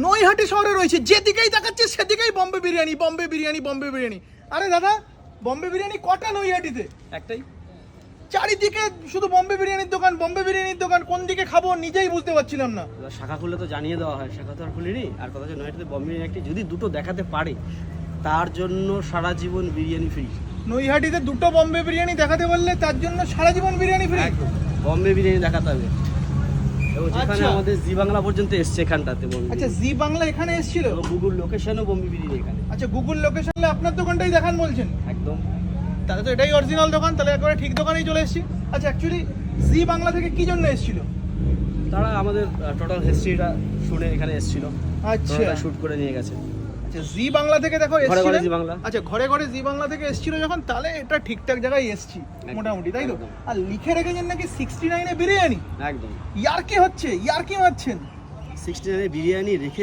নৈহাটি শহরে রয়েছে, যেদিকেই দেখাচ্ছে সেদিকেই বম্বে বিরিয়ানি, বম্বে বিরিয়ানি, বম্বে বিরিয়ানি। আরে দাদা, বম্বে বিরিয়ানি কটা নৈহাটিতে? একটাই। চারিদিকে শুধু বম্বে বিরিয়ানির দোকান, বম্বে বিরিয়ানির দোকান। কোন দিকে খাবো নিজেই বুঝতে পারছিলাম না। শাখা খুললে তো জানিয়ে দেওয়া হয়, শাখা তো আর খুলিনি। আর কথা হচ্ছে নৈহাটিতে বম্বে বিরিয়ানি একটি যদি দুটো দেখাতে পারে তার জন্য সারা জীবন বিরিয়ানি ফ্রি। নৈহাটিতে দুটো বম্বে বিরিয়ানি দেখাতে পারলে তার জন্য সারা জীবন বিরিয়ানি ফ্রি। বম্বে বিরিয়ানি দেখাতে হবে। এবং যেখানে আচ্ছা। আমাদের জি বাংলা পর্যন্ত এসছে এখানটাতে বম্বে। আচ্ছা, জি বাংলা এখানে এসেছিল? গুগল লোকেশনও বম্বে বিরিয়ানি এখানে। আচ্ছা, গুগল লোকেশনে আপনার দোকানটাই দেখান বলছেন? একদম। তাহলে তো এটাই অরিজিনাল দোকান, তাহলে একবারে ঠিক দোকানেই চলে এসেছি। আচ্ছা, অ্যাকচুয়ালি জি বাংলা থেকে কি জন্য এসেছিল? তারা আমাদের টোটাল হিস্ট্রিটা শুনে এখানে এসেছিল। আচ্ছা, শুট করে নিয়ে গেছে। আচ্ছা, জি বাংলা থেকে দেখো ঘরে ঘরে এসেছিলেন? জি বাংলা। আচ্ছা, ঘরে ঘরে জি বাংলা থেকে এসেছিল যখন, তাহলে এটা ঠিকঠাক জায়গায় এসেছি মোটামুটি, তাই তো? একদম। আর লিখে রেখেছেন নাকি 69 এ বিরিয়ানি। একদম। ইয়ার কি হচ্ছে, ইয়ার কি মারছেন? 69 বিরিয়ানি রেখে